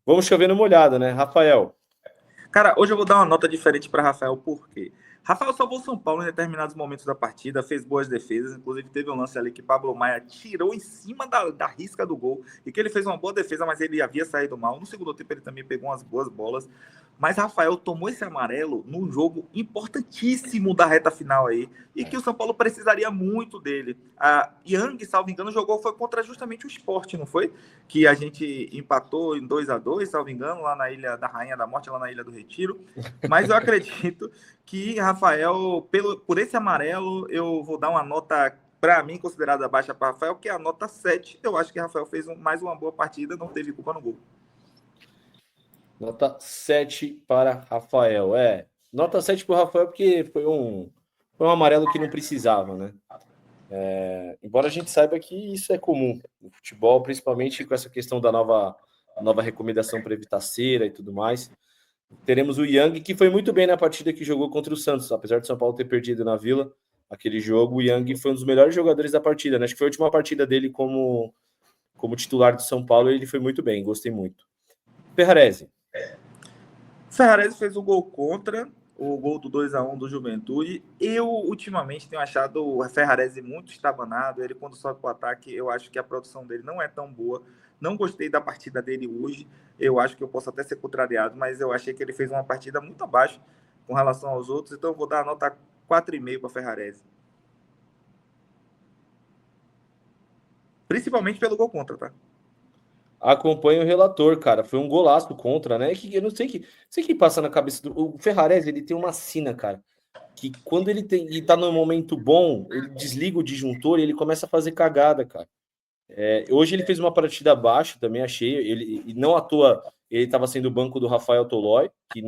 Vamos chover no molhado, né? Rafael. Cara, hoje eu vou dar uma nota diferente para Rafael, por quê? Rafael salvou São Paulo em determinados momentos da partida, fez boas defesas, inclusive teve um lance ali que Pablo Maia tirou em cima da risca do gol, e que ele fez uma boa defesa, mas ele havia saído mal. No segundo tempo ele também pegou umas boas bolas, mas Rafael tomou esse amarelo num jogo importantíssimo da reta final aí, e que o São Paulo precisaria muito dele. A Yang, salvo engano, jogou foi contra justamente o Sport, não foi? Que a gente empatou em 2-2, salvo engano, lá na Ilha da Rainha da Morte, lá na Ilha do Retiro. Mas eu acredito que Rafael, por esse amarelo, eu vou dar uma nota, para mim, considerada baixa para Rafael, que é a nota 7. Eu acho que Rafael fez mais uma boa partida, não teve culpa no gol. Nota 7 para Rafael. Nota 7 para o Rafael porque foi um amarelo que não precisava, né? Embora a gente saiba que isso é comum no futebol, principalmente com essa questão da nova recomendação para evitar cera e tudo mais. Teremos o Yang, que foi muito bem na partida que jogou contra o Santos, apesar de São Paulo ter perdido na Vila aquele jogo. O Yang foi um dos melhores jogadores da partida, né? Acho que foi a última partida dele como titular do São Paulo e ele foi muito bem, gostei muito. Ferrarese. Ferrarese fez o gol contra, o gol do 2-1 do Juventude. Eu, ultimamente, tenho achado o Ferrarese muito estabanado. Ele, quando sobe para o ataque, eu acho que a produção dele não é tão boa. Não gostei da partida dele hoje. Eu acho que eu posso até ser contrariado, mas eu achei que ele fez uma partida muito abaixo com relação aos outros. Então, eu vou dar a nota 4,5 para Ferrarese. Principalmente pelo gol contra, tá? Acompanha o relator, cara. Foi um golaço contra, né? Que eu não sei que passa na cabeça do o Ferrarese, ele tem uma sina, cara, que quando ele tá num momento bom, ele desliga o disjuntor e ele começa a fazer cagada, cara. Hoje ele fez uma partida abaixo, também achei. Ele e não à toa ele estava sendo o banco do Rafael Tolói, que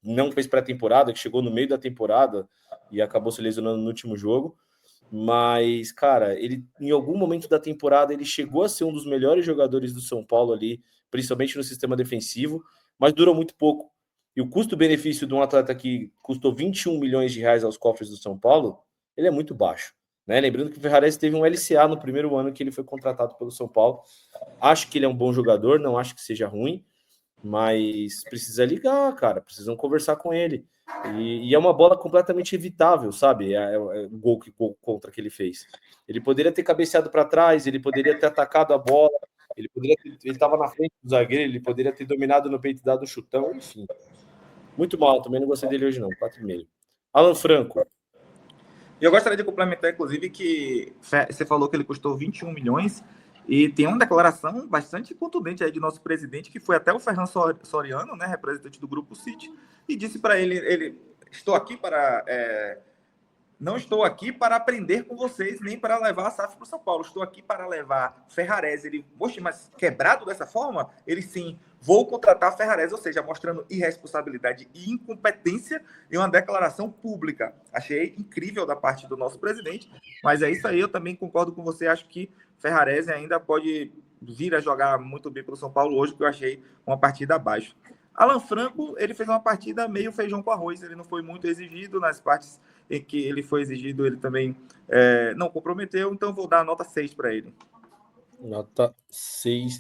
não fez pré-temporada, que chegou no meio da temporada e acabou se lesionando no último jogo. Mas, cara, ele em algum momento da temporada ele chegou a ser um dos melhores jogadores do São Paulo ali, principalmente no sistema defensivo, mas durou muito pouco. E o custo-benefício de um atleta que custou 21 milhões de reais aos cofres do São Paulo, ele é muito baixo. Né? Lembrando que o Ferrarese teve um LCA no primeiro ano que ele foi contratado pelo São Paulo. Acho que ele é um bom jogador, não acho que seja ruim, mas precisa ligar, cara, precisam conversar com ele. E é uma bola completamente evitável, sabe? O gol contra que ele fez. Ele poderia ter cabeceado para trás, ele poderia ter atacado a bola, ele estava na frente do zagueiro, ele poderia ter dominado no peito e dado um chutão, enfim. Muito mal, também não gostei dele hoje não, 4,5. Alan Franco. E eu gostaria de complementar, inclusive, que você falou que ele custou 21 milhões e tem uma declaração bastante contundente aí de nosso presidente, que foi até o Fernando Soriano, né, representante do Grupo City, e disse para ele, estou aqui para... não estou aqui para aprender com vocês, nem para levar a SAF para o São Paulo. Estou aqui para levar Ferrarese. Ele, poxa, mas quebrado dessa forma? Ele sim, vou contratar Ferrarese, ou seja, mostrando irresponsabilidade e incompetência em uma declaração pública. Achei incrível da parte do nosso presidente, mas é isso aí, eu também concordo com você. Acho que Ferrarese ainda pode vir a jogar muito bem pelo São Paulo hoje, que eu achei uma partida abaixo. Alan Franco, ele fez uma partida meio feijão com arroz, ele não foi muito exigido nas partes em que ele foi exigido, ele também não comprometeu, então vou dar a nota 6 para ele. Nota 6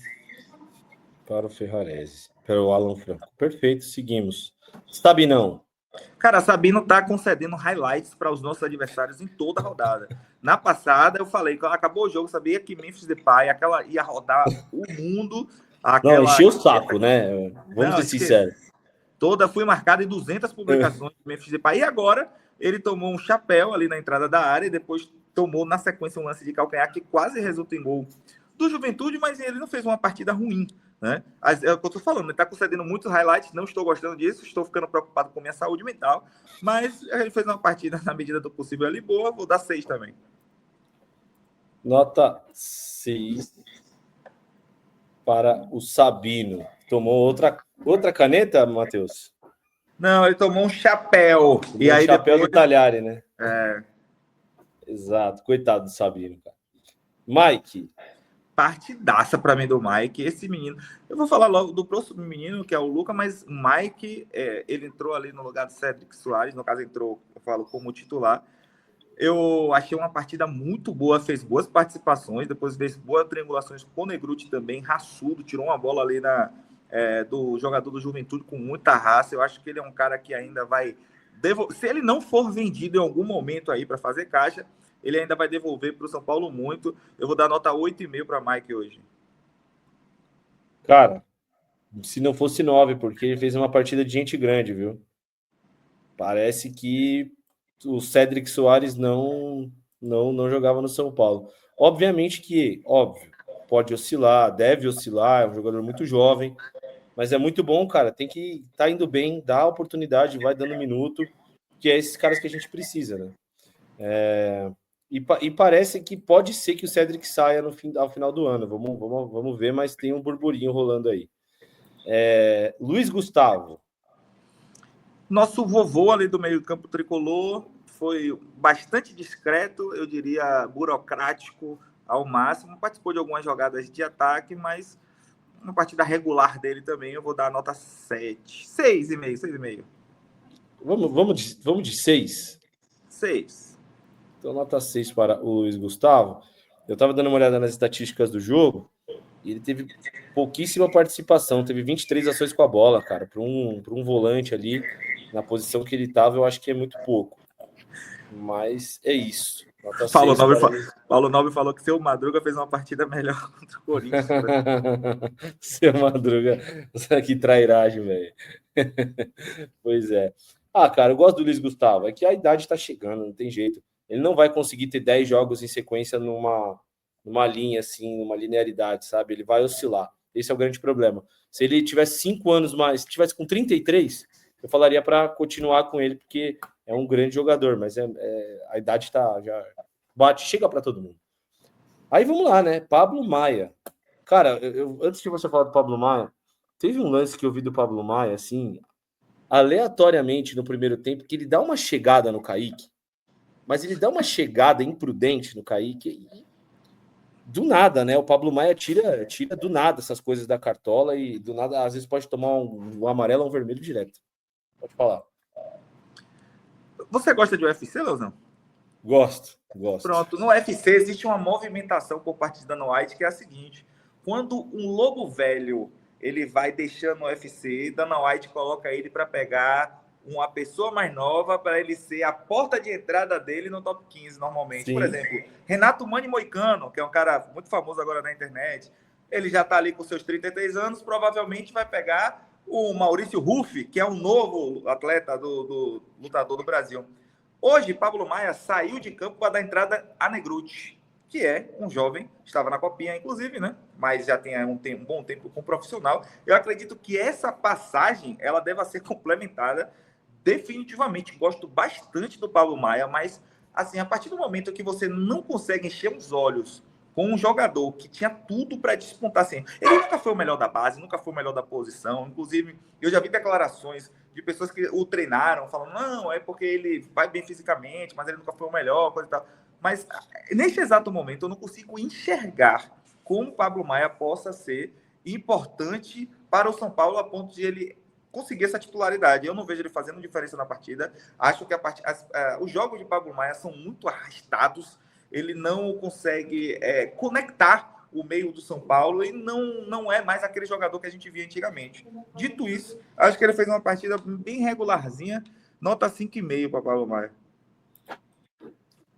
para o Ferrarese, para o Alan Franco. Perfeito, seguimos. Sabinão. Cara, Sabino tá concedendo highlights para os nossos adversários em toda a rodada. Na passada, eu falei, quando acabou o jogo, sabia que Memphis Depay, aquela ia rodar o mundo, Não, aquela... encheu o saco, né? Vamos Não, ser sinceros. toda fui marcada em 200 publicações de Memphis Depay. E agora ele tomou um chapéu ali na entrada da área e depois tomou na sequência um lance de calcanhar que quase resulta em gol do Juventude, mas ele não fez uma partida ruim, né? É o que eu tô falando, ele tá concedendo muitos highlights, não estou gostando disso, estou ficando preocupado com minha saúde mental, mas ele fez uma partida na medida do possível ali boa, vou dar 6 também. Nota 6 para o Sabino. Tomou outra caneta, Matheus? Não, ele tomou um chapéu. Tomou E aí chapéu depois... do Talhari, né? É... Exato. Coitado do Sabino, cara. Mike. Partidaça para mim do Mike. Esse menino, eu vou falar logo do próximo menino, que é o Luca, mas o Mike, ele entrou ali no lugar do Cedric Soares, no caso entrou, eu falo, como titular. Eu achei uma partida muito boa, fez boas participações, depois fez boas triangulações com o Negruti também, raçudo, tirou uma bola ali do jogador do Juventude com muita raça. Eu acho que ele é um cara que ainda vai... Se ele não for vendido em algum momento aí para fazer caixa, ele ainda vai devolver para o São Paulo muito. Eu vou dar nota 8,5 para Mike hoje. Cara, se não fosse 9, porque ele fez uma partida de gente grande, viu? Parece que o Cédric Soares não jogava no São Paulo. Obviamente que, óbvio, pode oscilar, deve oscilar, é um jogador muito jovem, mas é muito bom, cara. Tem que estar indo bem, dá a oportunidade, vai dando minuto, que é esses caras que a gente precisa, né? E parece que pode ser que o Cédric saia ao final do ano. Vamos ver, mas tem um burburinho rolando aí. Luiz Gustavo. Nosso vovô ali do meio-campo tricolor foi bastante discreto, eu diria burocrático ao máximo. Participou de algumas jogadas de ataque, mas uma partida regular dele também eu vou dar a nota 7. 6,5. Vamos de 6? 6. Então, nota 6 para o Luiz Gustavo. Eu estava dando uma olhada nas estatísticas do jogo e ele teve pouquíssima participação. Teve 23 ações com a bola, cara. Para um volante ali, na posição que ele estava, eu acho que é muito pouco. Mas é isso. Nota Paulo Nobre falou que seu Madruga fez uma partida melhor contra o Corinthians. Seu Madruga, que trairagem, velho. Pois é. Cara, eu gosto do Luiz Gustavo. É que a idade tá chegando, não tem jeito. Ele não vai conseguir ter 10 jogos em sequência numa linha, assim, numa linearidade, sabe? Ele vai oscilar. Esse é o grande problema. Se ele tivesse 5 anos mais, se tivesse com 33, eu falaria para continuar com ele, porque é um grande jogador, mas a idade tá já bate, chega para todo mundo. Aí vamos lá, né? Pablo Maia. Cara, antes de você falar do Pablo Maia, teve um lance que eu vi do Pablo Maia, assim, aleatoriamente no primeiro tempo, que ele dá uma chegada no Kaique, mas ele dá uma chegada imprudente no Kaique e do nada, né? O Pablo Maia tira do nada essas coisas da cartola e do nada, às vezes, pode tomar um amarelo ou um vermelho direto. Pode falar. Você gosta de UFC, Leozão? Gosto. Pronto, no UFC existe uma movimentação por parte de Dana White que é a seguinte: quando um lobo velho ele vai deixando o UFC, Dana White coloca ele para pegar uma pessoa mais nova para ele ser a porta de entrada dele no top 15 normalmente. Sim. Por exemplo, Renato Mani Moicano, que é um cara muito famoso agora na internet, ele já está ali com seus 33 anos, provavelmente vai pegar o Maurício Ruff, que é um novo atleta do lutador do Brasil. Hoje, Pablo Maia saiu de campo para dar entrada a Negruti, que é um jovem, estava na Copinha, inclusive, né? Mas já tem um bom tempo como profissional. Eu acredito que essa passagem ela deva ser complementada definitivamente. Gosto bastante do Pablo Maia, mas assim, a partir do momento que você não consegue encher os olhos com um jogador que tinha tudo para despontar, assim, ele nunca foi o melhor da base, nunca foi o melhor da posição. Inclusive, eu já vi declarações de pessoas que o treinaram, falando, não, é porque ele vai bem fisicamente, mas ele nunca foi o melhor, coisa e tal. Mas, neste exato momento, eu não consigo enxergar como o Pablo Maia possa ser importante para o São Paulo a ponto de ele conseguir essa titularidade. Eu não vejo ele fazendo diferença na partida. Acho que os jogos de Pablo Maia são muito arrastados. Ele não consegue conectar o meio do São Paulo e não é mais aquele jogador que a gente via antigamente. Dito isso, acho que ele fez uma partida bem regularzinha, nota 5,5 para Pablo Maia.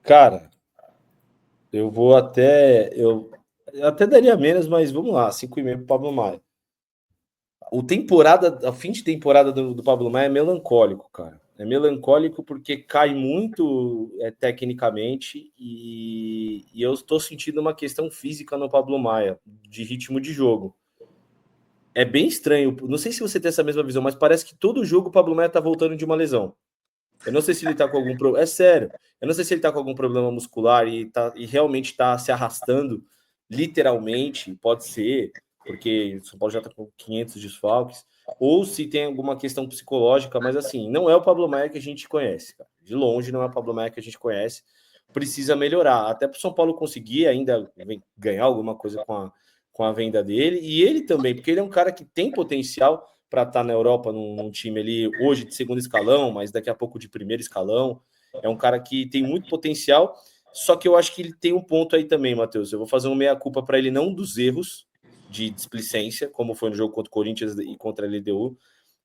Cara, eu até daria menos, mas vamos lá, 5,5 para Pablo Maia. O fim de temporada do Pablo Maia é melancólico, cara. É melancólico porque cai muito tecnicamente e eu estou sentindo uma questão física no Pablo Maia, de ritmo de jogo. É bem estranho. Não sei se você tem essa mesma visão, mas parece que todo jogo o Pablo Maia tá voltando de uma lesão. Eu não sei se ele tá com algum problema. É sério. Eu não sei se ele tá com algum problema muscular e realmente tá se arrastando, literalmente, pode ser, porque o São Paulo já tá com 500 desfalques, ou se tem alguma questão psicológica, mas assim, não é o Pablo Maia que a gente conhece, cara. De longe não é o Pablo Maia que a gente conhece. Precisa melhorar. Até para o São Paulo conseguir ainda ganhar alguma coisa com a venda dele. E ele também, porque ele é um cara que tem potencial para estar na Europa num time ali hoje de segundo escalão, mas daqui a pouco de primeiro escalão. É um cara que tem muito potencial, só que eu acho que ele tem um ponto aí também, Matheus. Eu vou fazer uma meia-culpa para ele, não dos erros, de displicência, como foi no jogo contra o Corinthians e contra a LDU,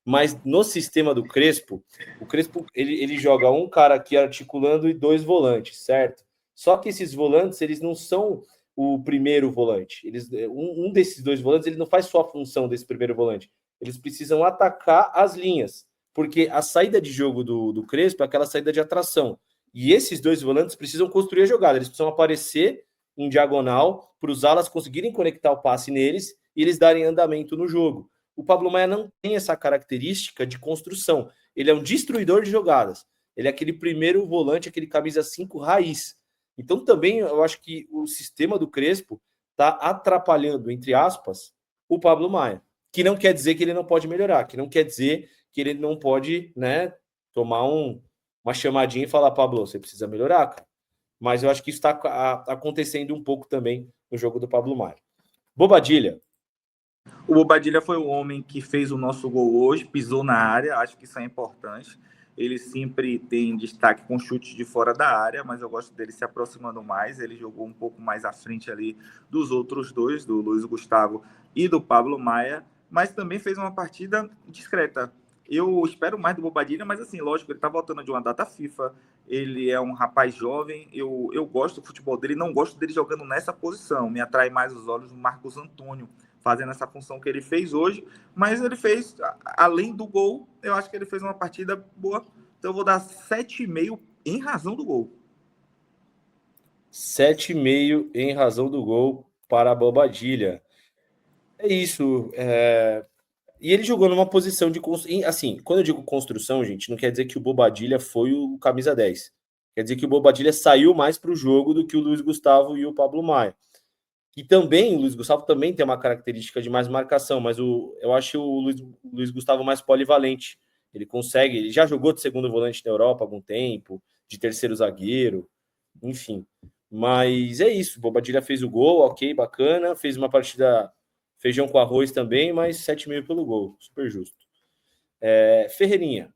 mas no sistema do Crespo, o Crespo ele joga um cara aqui articulando e 2 volantes, certo? Só que esses volantes, eles não são o primeiro volante. Um desses 2 volantes, ele não faz só a função desse primeiro volante. Eles precisam atacar as linhas, porque a saída de jogo do Crespo é aquela saída de atração. E esses 2 volantes precisam construir a jogada, eles precisam aparecer em diagonal para os alas conseguirem conectar o passe neles e eles darem andamento no jogo. O Pablo Maia não tem essa característica de construção. Ele é um destruidor de jogadas. Ele é aquele primeiro volante, aquele camisa 5 raiz. Então também eu acho que o sistema do Crespo está atrapalhando, entre aspas, o Pablo Maia. Que não quer dizer que ele não pode melhorar, que não quer dizer que ele não pode, né, tomar uma chamadinha e falar, Pablo, você precisa melhorar, cara. Mas eu acho que isso está acontecendo um pouco também no jogo do Pablo Maia. Bobadilha. O Bobadilha foi o homem que fez o nosso gol hoje, pisou na área, acho que isso é importante. Ele sempre tem destaque com chutes de fora da área, mas eu gosto dele se aproximando mais. Ele jogou um pouco mais à frente ali dos outros 2, do Luiz Gustavo e do Pablo Maia, mas também fez uma partida discreta. Eu espero mais do Bobadilha, mas assim, lógico, ele está voltando de uma data FIFA, ele é um rapaz jovem, eu gosto do futebol dele, não gosto dele jogando nessa posição, me atrai mais os olhos do Marcos Antônio, fazendo essa função que ele fez hoje, mas ele fez, além do gol, eu acho que ele fez uma partida boa, então eu vou dar 7,5 em razão do gol. 7,5 em razão do gol para a Bobadilha. É isso. E ele jogou numa posição de... Assim, quando eu digo construção, gente, não quer dizer que o Bobadilha foi o camisa 10. Quer dizer que o Bobadilha saiu mais para o jogo do que o Luiz Gustavo e o Pablo Maia. E também, o Luiz Gustavo também tem uma característica de mais marcação, mas eu acho o Luiz Gustavo mais polivalente. Ele consegue, ele já jogou de segundo volante na Europa há algum tempo, de terceiro zagueiro, enfim. Mas é isso, o Bobadilha fez o gol, ok, bacana, fez uma partida feijão com arroz também, mas 7,5 pelo gol, super justo. Ferreirinha.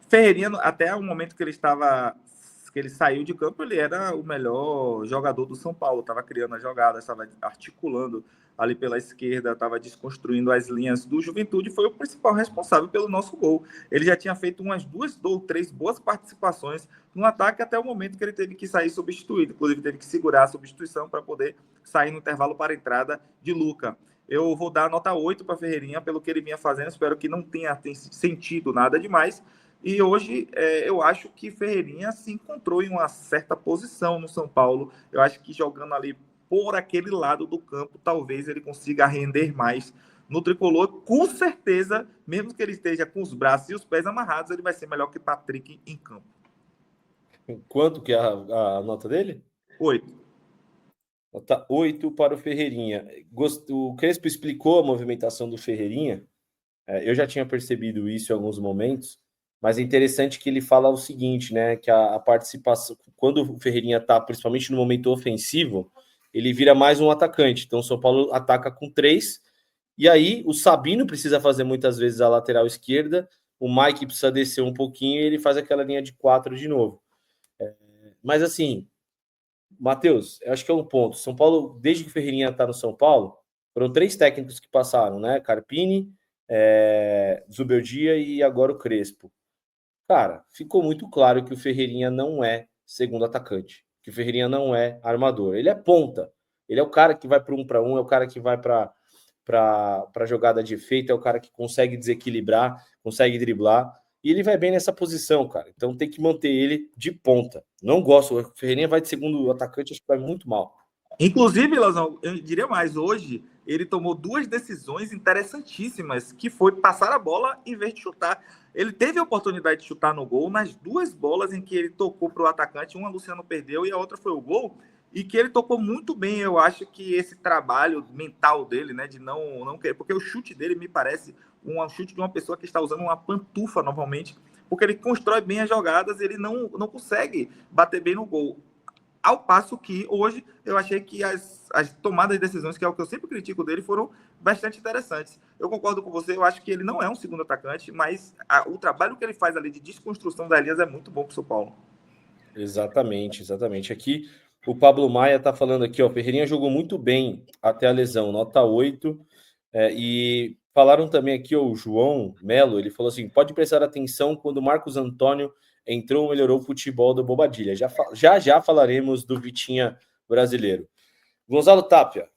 Ferreirinha, até o momento que ele saiu de campo, ele era o melhor jogador do São Paulo, estava criando a jogada, estava articulando ali pela esquerda, estava desconstruindo as linhas do Juventude, foi o principal responsável pelo nosso gol. Ele já tinha feito umas 2 ou 3 boas participações no ataque até o momento que ele teve que sair substituído, inclusive teve que segurar a substituição para poder sair no intervalo para a entrada de Luca. Eu vou dar nota 8 para Ferreirinha pelo que ele vinha fazendo, espero que não tenha sentido nada demais. E hoje eu acho que Ferreirinha se encontrou em uma certa posição no São Paulo. Eu acho que jogando ali por aquele lado do campo, talvez ele consiga render mais no tricolor. Com certeza, mesmo que ele esteja com os braços e os pés amarrados, ele vai ser melhor que Patrick em campo. Quanto que é a nota dele? 8. Nota 8 para o Ferreirinha. O Crespo explicou a movimentação do Ferreirinha. Eu já tinha percebido isso em alguns momentos. Mas é interessante que ele fala o seguinte, né? Que a participação, quando o Ferreirinha está, principalmente no momento ofensivo, ele vira mais um atacante. Então o São Paulo ataca com 3, e aí o Sabino precisa fazer muitas vezes a lateral esquerda, o Mike precisa descer um pouquinho e ele faz aquela linha de 4 de novo. Mas assim, Matheus, eu acho que é um ponto. São Paulo, desde que o Ferreirinha está no São Paulo, foram 3 técnicos que passaram, né? Carpini, Zubeldia e agora o Crespo. Cara, ficou muito claro que o Ferreirinha não é segundo atacante, que o Ferreirinha não é armador. Ele é ponta. Ele é o cara que vai para 1 para 1, é o cara que vai para jogada de efeito, é o cara que consegue desequilibrar, consegue driblar, e ele vai bem nessa posição, cara. Então tem que manter ele de ponta. Não gosto, o Ferreirinha vai de segundo atacante, acho que vai muito mal. Inclusive, Lazão, eu diria mais, hoje ele tomou 2 decisões interessantíssimas, que foi passar a bola em vez de chutar. Ele teve a oportunidade de chutar no gol nas 2 bolas em que ele tocou para o atacante, uma o Luciano perdeu e a outra foi o gol, e que ele tocou muito bem. Eu acho que esse trabalho mental dele, né, de não querer, porque o chute dele me parece um chute de uma pessoa que está usando uma pantufa novamente, porque ele constrói bem as jogadas, ele não consegue bater bem no gol. Ao passo que hoje eu achei que as tomadas de decisões, que é o que eu sempre critico dele, foram bastante interessantes. Eu concordo com você, eu acho que ele não é um segundo atacante, mas o trabalho que ele faz ali de desconstrução das linhas é muito bom para o São Paulo. Exatamente, exatamente. Aqui O Pablo Maia tá falando aqui, ó, Ferreirinha jogou muito bem até a lesão, nota 8. E falaram também aqui, ó, o João Melo, ele falou assim, pode prestar atenção quando o Marcos Antônio entrou, melhorou o futebol do Bobadilha. Já falaremos do Vitinha brasileiro. Gonzalo Tapia.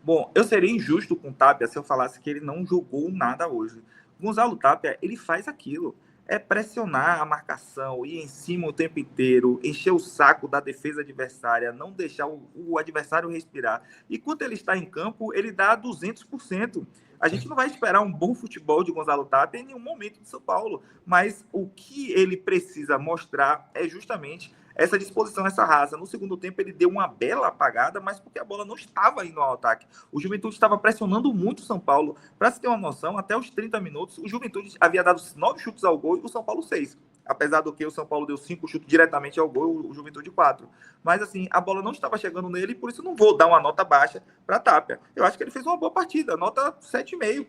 Bom, eu seria injusto com o Tapia se eu falasse que ele não jogou nada hoje. Gonzalo Tapia, ele faz aquilo. É pressionar a marcação, ir em cima o tempo inteiro, encher o saco da defesa adversária, não deixar o adversário respirar. E quando ele está em campo, ele dá 200%. A gente não vai esperar um bom futebol de Gonzalo Tapia em nenhum momento de São Paulo, mas o que ele precisa mostrar é justamente essa disposição, essa raça. No segundo tempo, ele deu uma bela apagada, mas porque a bola não estava indo ao ataque. O Juventude estava pressionando muito o São Paulo. Para se ter uma noção, até os 30 minutos, o Juventude havia dado 9 chutes ao gol e o São Paulo 6. Apesar do que o São Paulo deu 5 chutes diretamente ao gol, o Juventude 4. Mas, assim, a bola não estava chegando nele e por isso não vou dar uma nota baixa para a Tapia. Eu acho que ele fez uma boa partida, nota 7,5.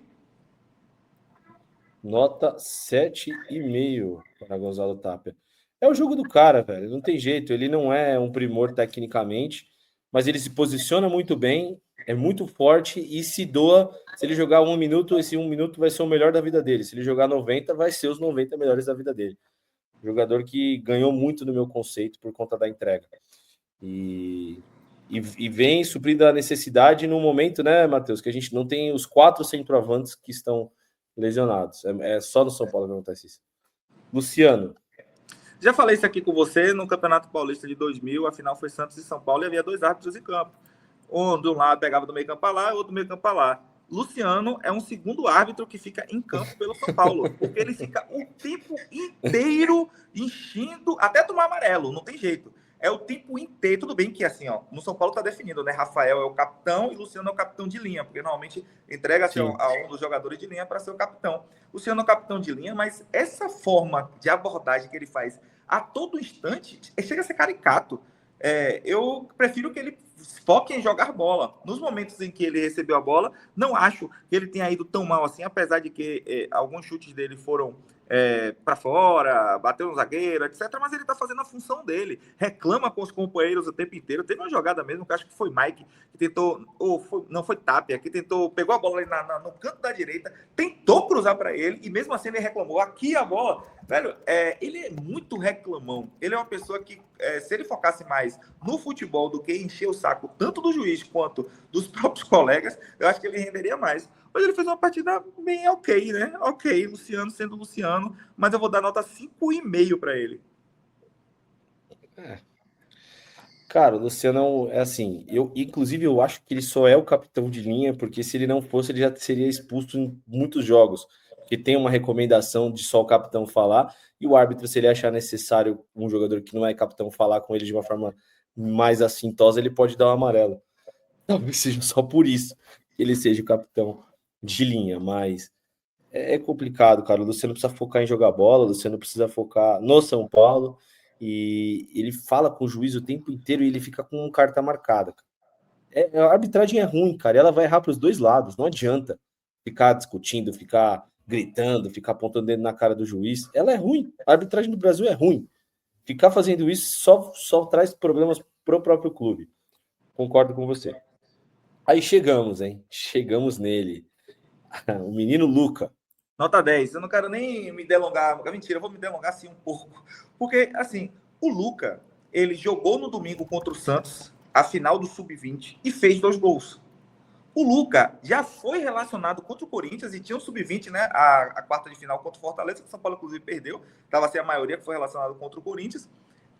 Nota 7,5 para Gonzalo Tapia. É o jogo do cara, velho. Não tem jeito. Ele não é um primor tecnicamente, mas ele se posiciona muito bem, é muito forte e se doa. Se ele jogar 1 minuto, esse 1 minuto vai ser o melhor da vida dele. Se ele jogar 90, vai ser os 90 melhores da vida dele. Jogador que ganhou muito no meu conceito por conta da entrega. E vem suprindo a necessidade no momento, né, Matheus, que a gente não tem os 4 centroavantes que estão lesionados. É só no São Paulo que acontece isso. Luciano. Já falei isso aqui com você no Campeonato Paulista de 2000, a final foi Santos e São Paulo e havia 2 árbitros em campo. Um de um lado pegava do meio campo para lá, outro do meio campo para lá. Luciano é um segundo árbitro que fica em campo pelo São Paulo, porque ele fica o tempo inteiro enchendo, até tomar amarelo, não tem jeito. É o tempo inteiro, tudo bem que assim, ó, no São Paulo tá definido, né? Rafael é o capitão e Luciano é o capitão de linha, porque normalmente entrega-se a um dos jogadores de linha para ser o capitão. Luciano é o capitão de linha, mas essa forma de abordagem que ele faz a todo instante chega a ser caricato. Eu prefiro que ele foque em jogar bola. Nos momentos em que ele recebeu a bola, não acho que ele tenha ido tão mal assim, apesar de que alguns chutes dele foram para fora, bateu no zagueiro, etc. Mas ele está fazendo a função dele. Reclama com os companheiros o tempo inteiro. Teve uma jogada mesmo, que acho que foi Mike, que tentou, não foi Tapia, que tentou, pegou a bola ali no canto da direita, tentou cruzar para ele, e mesmo assim ele reclamou. Aqui a bola, velho, ele é muito reclamão. Ele é uma pessoa que, se ele focasse mais no futebol do que encher o saco tanto do juiz quanto dos próprios colegas, eu acho que ele renderia mais. Mas ele fez uma partida bem ok, né? Ok, Luciano sendo Luciano, mas eu vou dar nota 5,5 para ele. Cara, o Luciano é assim, inclusive eu acho que ele só é o capitão de linha, porque se ele não fosse, ele já seria expulso em muitos jogos, porque tem uma recomendação de só o capitão falar, e o árbitro, se ele achar necessário um jogador que não é capitão falar com ele de uma forma mais assintosa, ele pode dar um amarelo. Talvez seja só por isso que ele seja o capitão de linha, mas é complicado, cara. O Luciano precisa focar em jogar bola, o Luciano precisa focar no São Paulo, e ele fala com o juiz o tempo inteiro e ele fica com carta marcada. A arbitragem é ruim, cara. Ela vai errar para os dois lados. Não adianta ficar discutindo, ficar gritando, ficar apontando o dedo na cara do juiz. Ela é ruim. A arbitragem do Brasil é ruim. Ficar fazendo isso só traz problemas pro próprio clube. Concordo com você. Aí chegamos, hein? Chegamos nele. O menino Luca. Nota 10. Eu não quero nem me delongar. Mentira, eu vou me delongar assim um pouco. Porque, assim, o Luca, ele jogou no domingo contra o Santos, a final do Sub-20, e fez 2 gols. O Luca já foi relacionado contra o Corinthians e tinha um Sub-20, né? A quarta de final contra o Fortaleza, que o São Paulo, inclusive, perdeu. Estava assim a maioria que foi relacionado contra o Corinthians.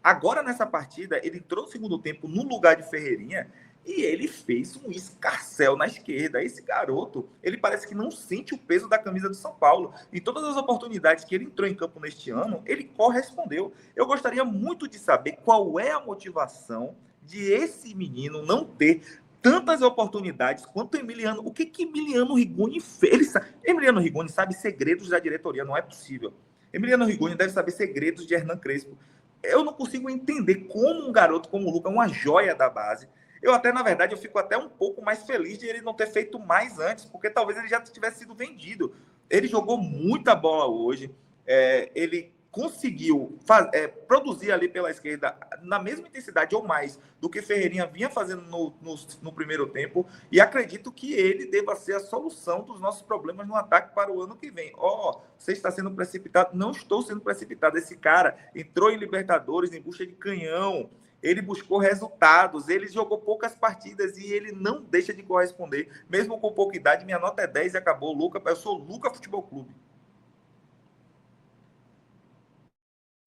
Agora, nessa partida, ele entrou no segundo tempo no lugar de Ferreirinha e ele fez um escarcéu na esquerda. Esse garoto, ele parece que não sente o peso da camisa do São Paulo. E todas as oportunidades que ele entrou em campo neste ano, ele correspondeu. Eu gostaria muito de saber qual é a motivação de esse menino não ter tantas oportunidades quanto Emiliano. O que Emiliano Rigoni fez? Emiliano Rigoni sabe segredos da diretoria, não é possível. Emiliano Rigoni deve saber segredos de Hernan Crespo. Eu não consigo entender como um garoto como o Luca, uma joia da base. Eu até, na verdade, eu fico até um pouco mais feliz de ele não ter feito mais antes, porque talvez ele já tivesse sido vendido. Ele jogou muita bola hoje, ele conseguiu produzir ali pela esquerda na mesma intensidade ou mais do que Ferreirinha vinha fazendo no primeiro tempo, e acredito que ele deva ser a solução dos nossos problemas no ataque para o ano que vem. Você está sendo precipitado? Não estou sendo precipitado. Esse cara entrou em Libertadores em busca de canhão, ele buscou resultados, ele jogou poucas partidas e ele não deixa de corresponder, mesmo com pouca idade. Minha nota é 10 e acabou. Luca, eu sou Luca Futebol Clube.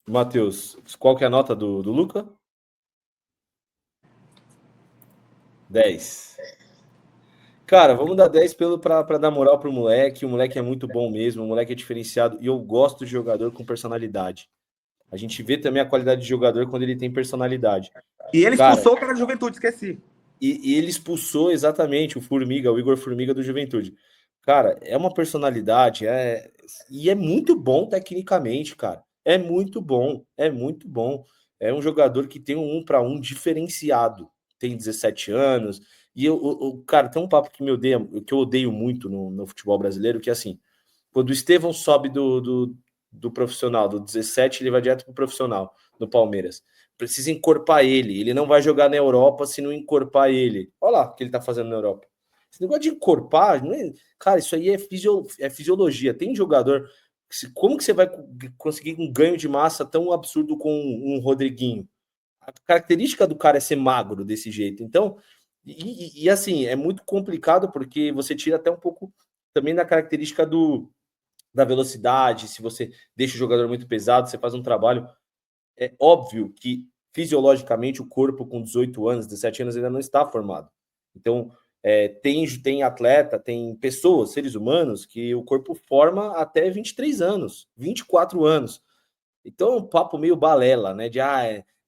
Matheus, qual que é a nota do Luca? 10. Cara, vamos dar 10 para dar moral pro moleque. O moleque é muito bom mesmo, o moleque é diferenciado e eu gosto de jogador com personalidade. A gente vê também a qualidade de jogador quando ele tem personalidade. E ele expulsou o cara da Juventude, esqueci. E ele expulsou exatamente o Formiga, o Igor Formiga do Juventude. Cara, é uma personalidade, e é muito bom tecnicamente, cara. É muito bom, é muito bom. É um jogador que tem um 1-1 diferenciado. Tem 17 anos. E cara, tem um papo que eu odeio muito no futebol brasileiro, que é assim, quando o Estevão sobe do profissional, do 17, ele vai direto pro profissional, no Palmeiras. Precisa encorpar ele. Ele não vai jogar na Europa se não encorpar ele. Olha lá o que ele tá fazendo na Europa. Esse negócio de encorpar, cara, isso aí é fisiologia. Tem jogador. Como que você vai conseguir um ganho de massa tão absurdo com um Rodriguinho? A característica do cara é ser magro desse jeito. Então, assim, é muito complicado porque você tira até um pouco também da característica da velocidade. Se você deixa o jogador muito pesado, você faz um trabalho. É óbvio que fisiologicamente o corpo com 18 anos, 17 anos ainda não está formado. Então, tem atleta, tem pessoas, seres humanos, que o corpo forma até 23 anos, 24 anos. Então é um papo meio balela, né? De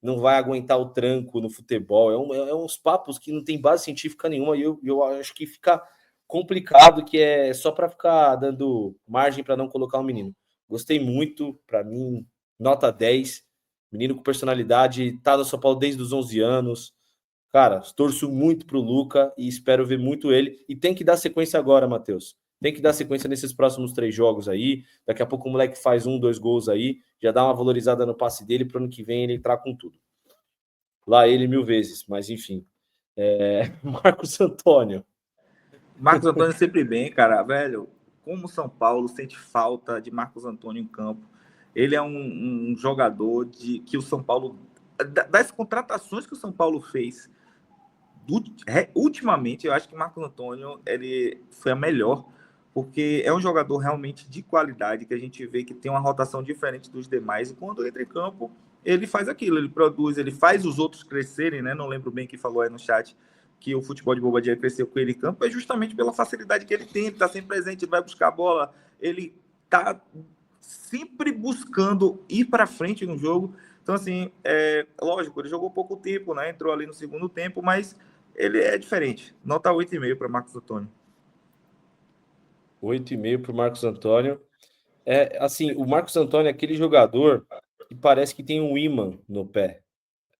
não vai aguentar o tranco no futebol. É uns papos que não tem base científica nenhuma, e eu acho que fica complicado, que é só para ficar dando margem para não colocar o menino. Gostei muito, para mim, nota 10. Menino com personalidade, tá no São Paulo desde os 11 anos. Cara, torço muito pro Luca e espero ver muito ele. E tem que dar sequência agora, Matheus. Tem que dar sequência nesses próximos 3 jogos aí. Daqui a pouco o moleque faz 1, 2 gols aí. Já dá uma valorizada no passe dele pro ano que vem ele entrar com tudo. Lá ele 1000 vezes, mas enfim. Marcos Antônio. Marcos Antônio sempre bem, cara. Velho, como o São Paulo sente falta de Marcos Antônio em campo. Ele é um jogador que o São Paulo... Das contratações que o São Paulo fez ultimamente, eu acho que Marcos Antônio ele foi a melhor, porque é um jogador realmente de qualidade, que a gente vê que tem uma rotação diferente dos demais, e quando entra em campo, ele faz aquilo, ele produz, ele faz os outros crescerem, né? Não lembro bem quem falou aí no chat que o futebol de Bobadilla cresceu com ele em campo, é justamente pela facilidade que ele tem, ele está sempre presente, ele vai buscar a bola, ele está sempre buscando ir para frente no jogo. Então, assim, lógico, ele jogou pouco tempo, né? Entrou ali no segundo tempo, mas ele é diferente. Nota 8,5 para Marcos Antônio. 8,5 para o Marcos Antônio. Assim, o Marcos Antônio é aquele jogador que parece que tem um ímã no pé.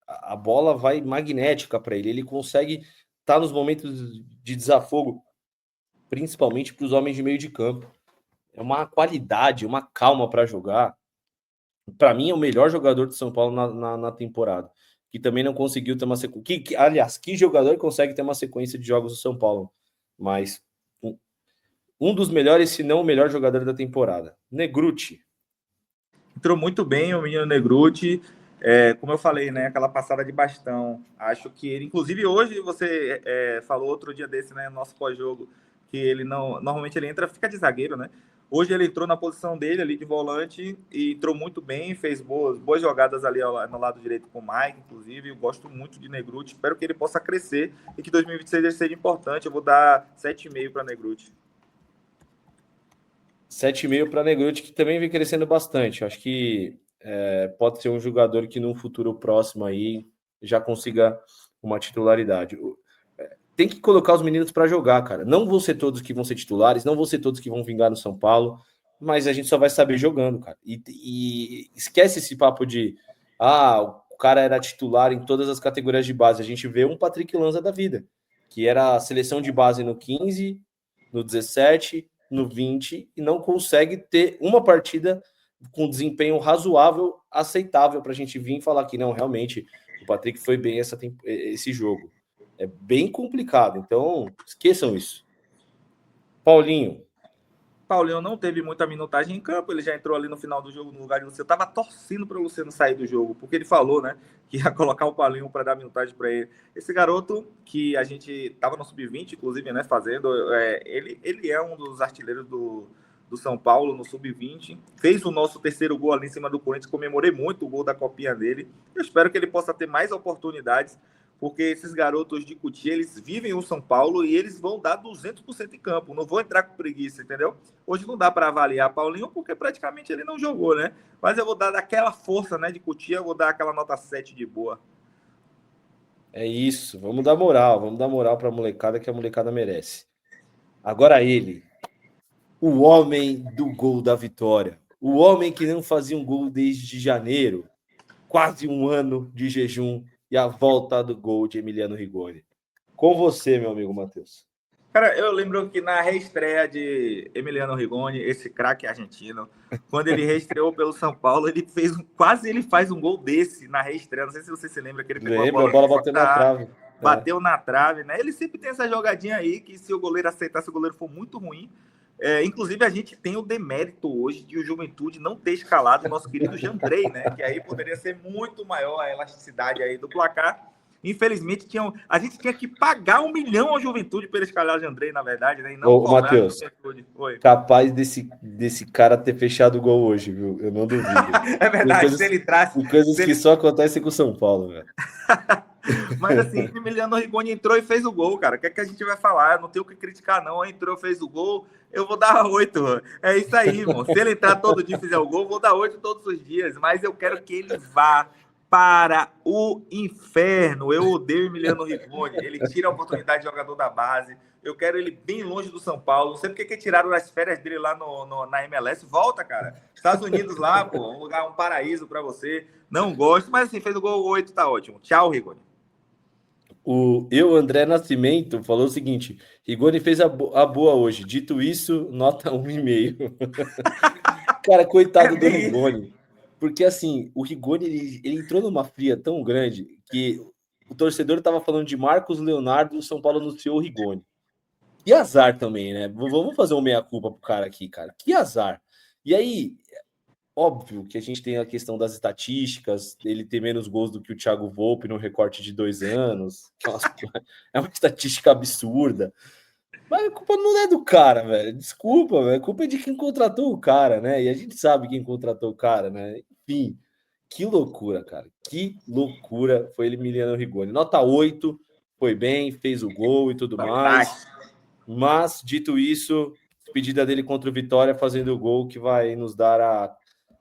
A bola vai magnética para ele. Ele consegue estar nos momentos de desafogo, principalmente para os homens de meio de campo. É uma qualidade, uma calma para jogar. Para mim, é o melhor jogador de São Paulo na temporada. Que também não conseguiu ter uma sequência. Aliás, que jogador consegue ter uma sequência de jogos do São Paulo? Mas um dos melhores, se não o melhor jogador da temporada. Negruti. Entrou muito bem o menino Negruti. Como eu falei, né? Aquela passada de bastão. Acho que ele, inclusive hoje, você falou outro dia desse, né? Nosso pós-jogo, que ele não. Normalmente ele entra, fica de zagueiro, né? Hoje ele entrou na posição dele ali de volante e entrou muito bem, fez boas jogadas ali no lado direito com o Mike, inclusive. Eu gosto muito de Negruti, espero que ele possa crescer e que 2026 ele seja importante. Eu vou dar 7,5 para Negruti. 7,5 para Negruti, que também vem crescendo bastante. Acho que pode ser um jogador que no futuro próximo aí já consiga uma titularidade. Tem que colocar os meninos para jogar, cara. Não vão ser todos que vão ser titulares, não vão ser todos que vão vingar no São Paulo, mas a gente só vai saber jogando, cara. E esquece esse papo de o cara era titular em todas as categorias de base. A gente vê um Patrick Lanza da vida, que era a seleção de base no 15, no 17, no 20, e não consegue ter uma partida com desempenho razoável, aceitável para a gente vir e falar que não, realmente, o Patrick foi bem esse jogo. É bem complicado, então esqueçam isso. Paulinho. Paulinho não teve muita minutagem em campo, ele já entrou ali no final do jogo no lugar de Luciano. Eu tava torcendo para o Luciano sair do jogo, porque ele falou, né, que ia colocar o Paulinho para dar minutagem para ele. Esse garoto que a gente tava no sub-20, inclusive, né, fazendo, ele é um dos artilheiros do São Paulo no sub-20, fez o nosso terceiro gol ali em cima do Corinthians, comemorei muito o gol da copinha dele. Eu espero que ele possa ter mais oportunidades, porque esses garotos de Cotia, eles vivem o São Paulo e eles vão dar 200% em campo, não vou entrar com preguiça, entendeu? Hoje não dá para avaliar Paulinho, porque praticamente ele não jogou, né? Mas eu vou dar daquela força, né, de Cotia, eu vou dar aquela nota 7 de boa. É isso, vamos dar moral para a molecada, que a molecada merece. Agora ele, o homem do gol da vitória, o homem que não fazia um gol desde janeiro, quase um ano de jejum, e a volta do gol de Emiliano Rigoni. Com você, meu amigo Matheus. Cara, eu lembro que na reestreia de Emiliano Rigoni, esse craque argentino, quando ele reestreou pelo São Paulo, ele faz um gol desse na reestreia. Não sei se você se lembra que ele pegou Lembra, a bola bateu na trave. Bateu na trave, né? Ele sempre tem essa jogadinha aí que se o goleiro aceitar, se o goleiro for muito ruim. Inclusive, a gente tem o demérito hoje de o Juventude não ter escalado o nosso querido Jandrei, né? Que aí poderia ser muito maior a elasticidade aí do placar. Infelizmente, a gente tinha que pagar 1 milhão ao Juventude para ele escalar o Jandrei, na verdade, né? E não Ô, Matheus, capaz desse cara ter fechado o gol hoje, viu? Eu não duvido. É verdade, se ele traz... Coisas que só acontecem com o São Paulo, velho. Mas assim, o Emiliano Rigoni entrou e fez o gol, cara. O que é que a gente vai falar? Eu não tenho o que criticar, não. Entrou, fez o gol, eu vou dar 8. É isso aí, irmão. Se ele entrar todo dia e fizer o gol, eu vou dar 8 todos os dias. Mas eu quero que ele vá para o inferno. Eu odeio o Emiliano Rigoni. Ele tira a oportunidade de jogador da base. Eu quero ele bem longe do São Paulo. Não sei porque que tiraram as férias dele lá na MLS. Volta, cara. Estados Unidos lá, pô. Um lugar, um paraíso para você. Não gosto, mas assim, fez o gol 8, tá ótimo. Tchau, Rigoni. O André Nascimento falou o seguinte: Rigoni fez a boa hoje. Dito isso, nota 1,5. Cara, coitado do Rigoni. Porque assim, o Rigoni ele entrou numa fria tão grande que o torcedor estava falando de Marcos Leonardo e o São Paulo anunciou o Rigoni. Que azar também, né? Vamos fazer uma meia-culpa pro cara aqui, cara. Que azar. E aí, óbvio que a gente tem a questão das estatísticas, ele ter menos gols do que o Thiago Volpe no recorte de 2 anos. É uma estatística absurda. Mas a culpa não é do cara, velho. Desculpa, velho. A culpa é de quem contratou o cara, né? E a gente sabe quem contratou o cara, né? Enfim, que loucura, cara. Que loucura foi ele, Emiliano Rigoni. Nota 8, foi bem, fez o gol e tudo mais. Mas, dito isso, despedida dele contra o Vitória, fazendo o gol que vai nos dar a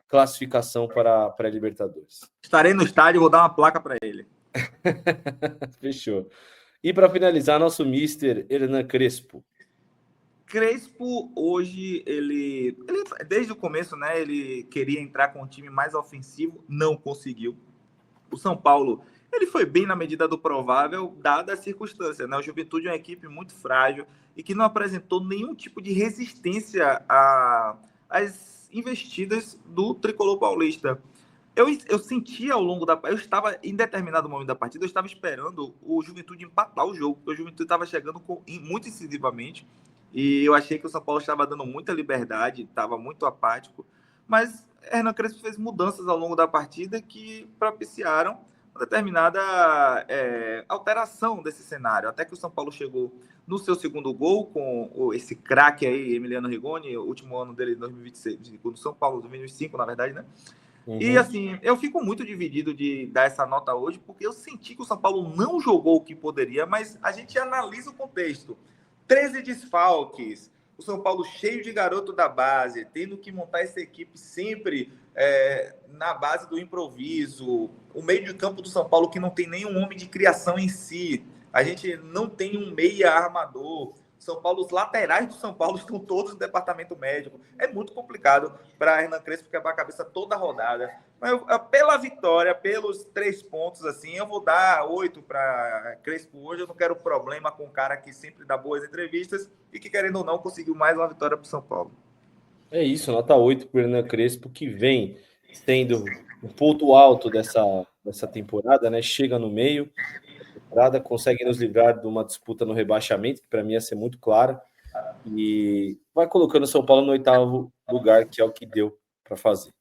classificação para a pré-Libertadores. Estarei no estádio, vou dar uma placa para ele. Fechou. E para finalizar, nosso mister Hernan Crespo. Crespo, hoje, ele desde o começo, né, ele queria entrar com um time mais ofensivo, não conseguiu. O São Paulo, ele foi bem na medida do provável, dada a circunstância, né? O Juventude é uma equipe muito frágil e que não apresentou nenhum tipo de resistência às investidas do tricolor paulista. Eu senti ao longo da... Eu estava, em determinado momento da partida, eu estava esperando o Juventude empatar o jogo, porque o Juventude estava chegando muito incisivamente, e eu achei que o São Paulo estava dando muita liberdade, estava muito apático, mas Hernan Crespo fez mudanças ao longo da partida que propiciaram uma determinada alteração desse cenário, até que o São Paulo chegou no seu segundo gol com esse craque aí, Emiliano Rigoni, o último ano dele em 2026, no São Paulo, 2005, na verdade, né? Uhum. E assim, eu fico muito dividido de dar essa nota hoje, porque eu senti que o São Paulo não jogou o que poderia, mas a gente analisa o contexto. 13 desfalques, o São Paulo cheio de garoto da base, tendo que montar essa equipe sempre na base do improviso, o meio de campo do São Paulo que não tem nenhum homem de criação em si, a gente não tem um meia armador. São Paulo, os laterais do São Paulo estão todos no departamento médico. É muito complicado para Hernan Crespo quebrar a cabeça toda a rodada. Mas pela vitória, pelos 3 pontos, assim, eu vou dar 8 para Crespo hoje. Eu não quero problema com um cara que sempre dá boas entrevistas e que, querendo ou não, conseguiu mais uma vitória para o São Paulo. É isso, nota 8 para o Hernan Crespo, que vem sendo um ponto alto dessa temporada, né? Chega no meio da temporada, consegue nos livrar de uma disputa no rebaixamento, que para mim ia ser muito clara, e vai colocando o São Paulo no 8º lugar, que é o que deu para fazer.